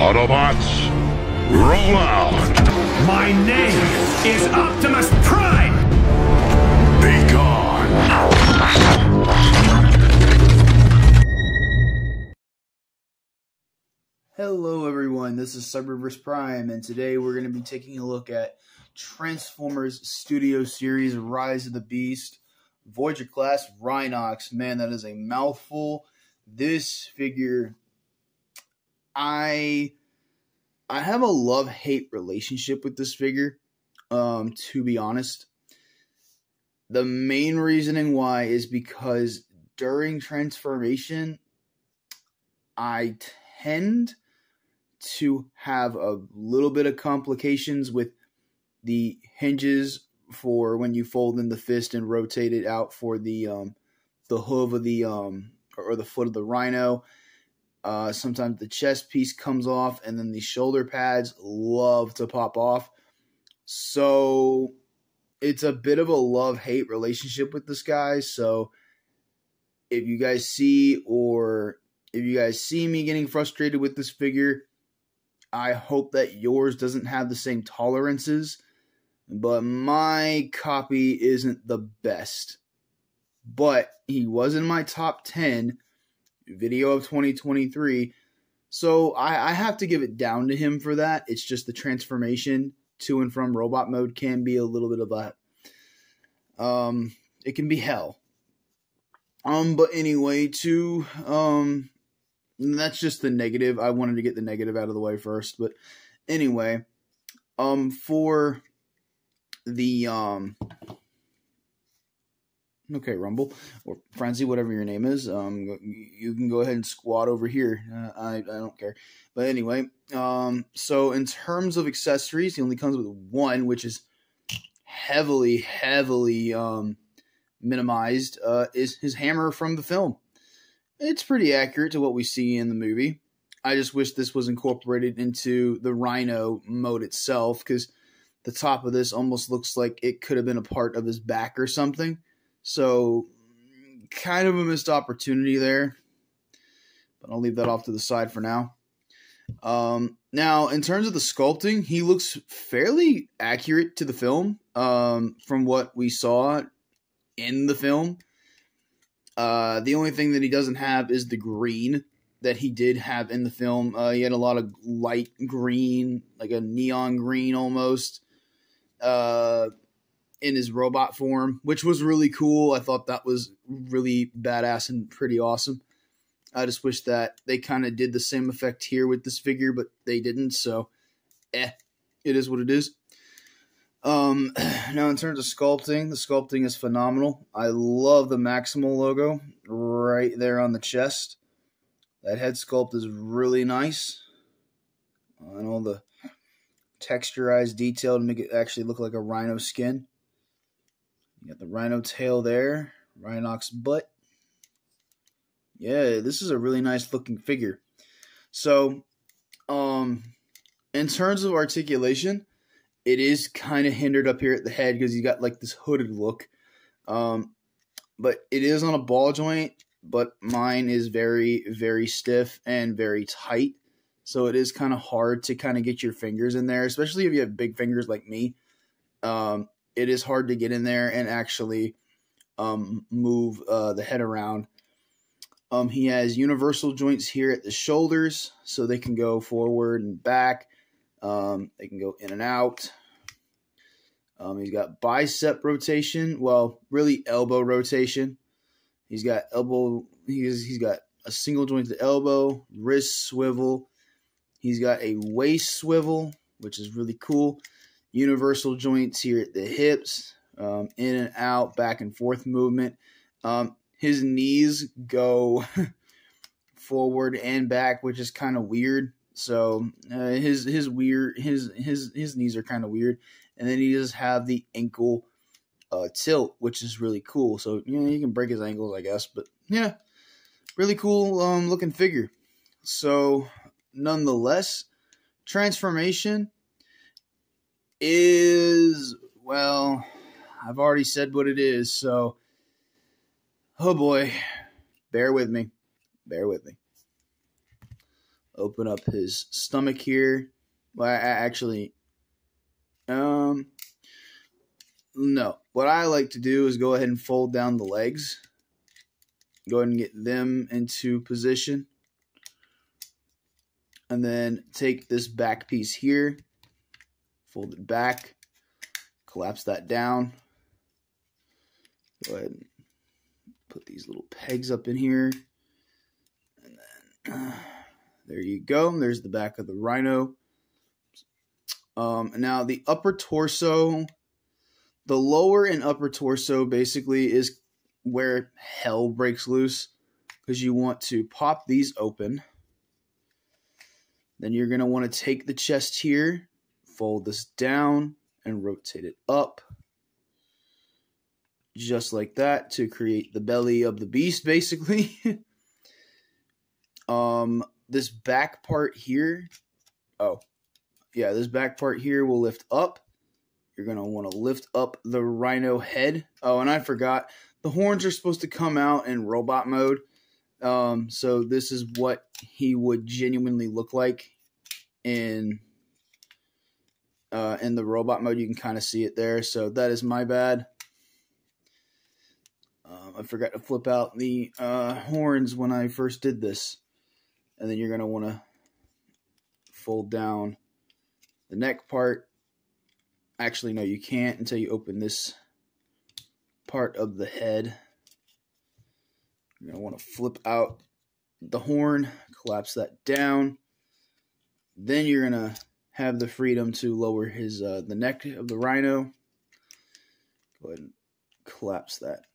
Autobots, roll out! My name is Optimus Prime! Be gone! Hello everyone, this is Cyberverse Prime, and today we're going to be taking a look at Transformers Studio Series Rise of the Beast, Voyager Class Rhinox. Man, that is a mouthful. This figure, I have a love-hate relationship with this figure, to be honest. The main reasoning why is because during transformation, I tend to have a little bit of complications with the hinges for when you fold in the fist and rotate it out for the hoof of the or the foot of the Rhino. Sometimes the chest piece comes off, and then the shoulder pads love to pop off. So it's a bit of a love-hate relationship with this guy. So if you guys see me getting frustrated with this figure, I hope that yours doesn't have the same tolerances. But my copy isn't the best. But he was in my top 10 video of 2023. So I have to give it down to him for that. It's just the transformation to and from robot mode can be a little bit of a it can be hell. But anyway, that's just the negative. I wanted to get the negative out of the way first. But anyway, for the okay, Rumble or Frenzy, whatever your name is, you can go ahead and squat over here. I don't care. But anyway, so in terms of accessories, he only comes with one, which is heavily minimized, is his hammer from the film. It's pretty accurate to what we see in the movie. I just wish this was incorporated into the Rhino mode itself, because the top of this almost looks like it could have been a part of his back or something. So, kind of a missed opportunity there. But I'll leave that off to the side for now. Now, in terms of the sculpting, he looks fairly accurate to the film, from what we saw in the film. The only thing that he doesn't have is the green that he did have in the film. He had a lot of light green, like a neon green almost, in his robot form, which was really cool. I thought that was really badass and pretty awesome. I just wish that they kind of did the same effect here with this figure, but they didn't, so it is what it is. Now, in terms of sculpting, the sculpting is phenomenal. I love the Maximal logo right there on the chest. That head sculpt is really nice. And all the texturized detail to make it actually look like a rhino skin. You got the rhino tail there. Rhinox butt. Yeah, this is a really nice looking figure. So, in terms of articulation, it is kind of hindered up here at the head because he's got like this hooded look. But it is on a ball joint, but mine is very, very stiff and very tight. So it is kind of hard to kind of get your fingers in there, especially if you have big fingers like me. It is hard to get in there and actually move the head around. He has universal joints here at the shoulders, so they can go forward and back. They can go in and out. He's got bicep rotation. Well, really elbow rotation. He's got elbow. He's got a single joint to the elbow, wrist swivel. He's got a waist swivel, which is really cool. Universal joints here at the hips, in and out, back and forth movement. His knees go forward and back, which is kind of weird. So his knees are kind of weird, and then he does have the ankle tilt, which is really cool. So you can break his ankles, I guess, but yeah, really cool looking figure. So nonetheless, transformation is, well, I've already said what it is. So oh boy, bear with me. open up his stomach here. Well, I actually, no. What I like to do is go ahead and fold down the legs. Go ahead and get them into position. And then take this back piece here, fold it back, collapse that down. Go ahead and put these little pegs up in here. And then there you go. There's the back of the Rhino. Now the upper torso, the lower and upper torso basically is where hell breaks loose, because you want to pop these open. Then you're going to want to take the chest here, fold this down, and rotate it up. Just like that, to create the belly of the beast, basically. This back part here, this back part here will lift up. You're going to want to lift up the Rhino head. Oh, and I forgot, the horns are supposed to come out in robot mode. So this is what he would genuinely look like in the robot mode. You can kind of see it there. So that is my bad. I forgot to flip out the horns when I first did this. And then you're going to want to fold down the neck part. Actually, no, you can't until you open this part of the head. You're going to want to flip out the horn, collapse that down. Then you're going to have the freedom to lower his the neck of the Rhino. Go ahead and collapse that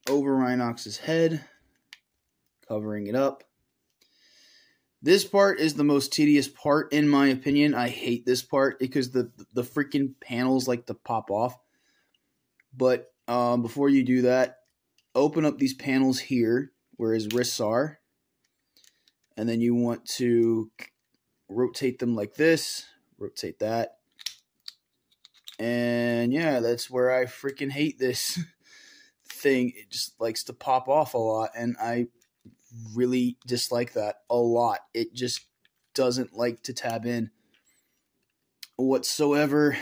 over Rhinox's head, covering it up. This part is the most tedious part, in my opinion. I hate this part because the freaking panels like to pop off. But before you do that, open up these panels here where his wrists are. And then you want to rotate them like this. Rotate that. And yeah, that's where I freaking hate this thing. It just likes to pop off a lot. And I really dislike that a lot. It just doesn't like to tab in whatsoever.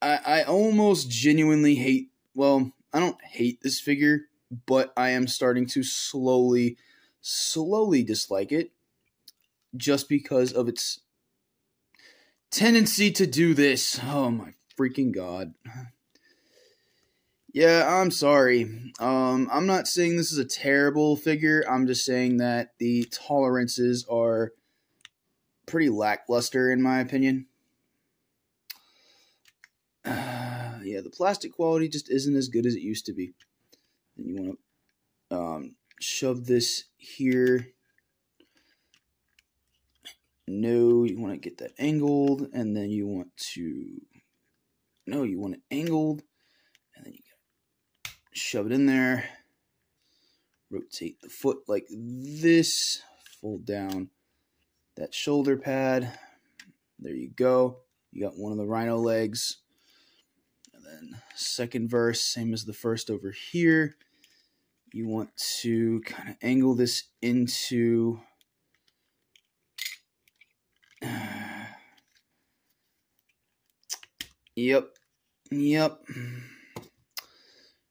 I almost genuinely hate, well, I don't hate this figure, but I am starting to slowly dislike it just because of its tendency to do this. Oh my freaking God. Yeah, I'm sorry. I'm not saying this is a terrible figure. I'm just saying that the tolerances are pretty lackluster in my opinion. Yeah, the plastic quality just isn't as good as it used to be. Then you want to shove this here. No, you want to get that angled, and then you want to... No, you want it angled, and then you shove it in there. Rotate the foot like this. Fold down that shoulder pad. There you go. You got one of the Rhino legs. And then second verse, same as the first over here. You want to kind of angle this into... Yep.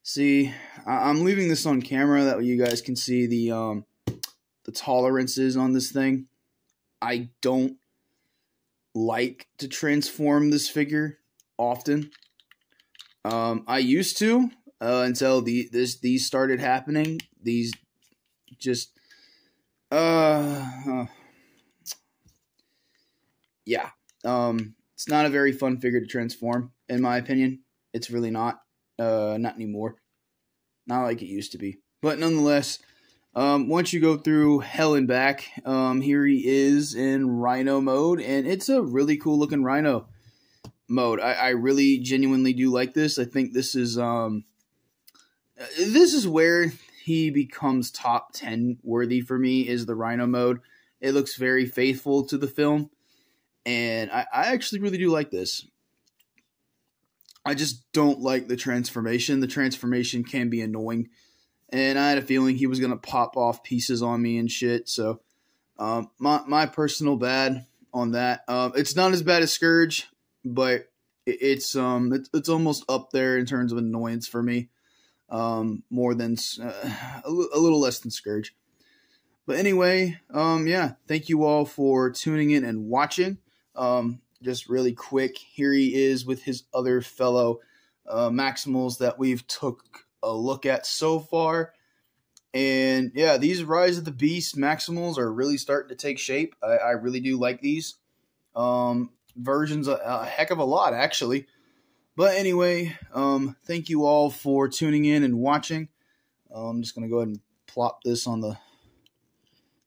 See, I'm leaving this on camera that way you guys can see the tolerances on this thing. I don't like to transform this figure often. I used to until these started happening. These just yeah. It's not a very fun figure to transform, in my opinion. It's really not. Not anymore. Not like it used to be. But nonetheless, once you go through hell and back, here he is in Rhino mode, and it's a really cool looking Rhino mode. I really genuinely do like this. I think this is where he becomes top 10 worthy for me, is the Rhino mode. It looks very faithful to the film, and I actually really do like this. I just don't like the transformation. The transformation can be annoying and I had a feeling he was going to pop off pieces on me and shit. So my personal bad on that. It's not as bad as Scourge, but it's almost up there in terms of annoyance for me. More than a little less than Scourge. But anyway, yeah, thank you all for tuning in and watching. Just really quick, here he is with his other fellow Maximals that we've took a look at so far. And yeah, these Rise of the Beast Maximals are really starting to take shape. I really do like these versions a heck of a lot, actually. But anyway, thank you all for tuning in and watching. I'm just going to go ahead and plop this on the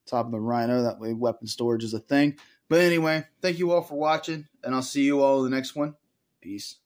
top of the Rhino. That way weapon storage is a thing. But anyway, thank you all for watching, and I'll see you all in the next one. Peace.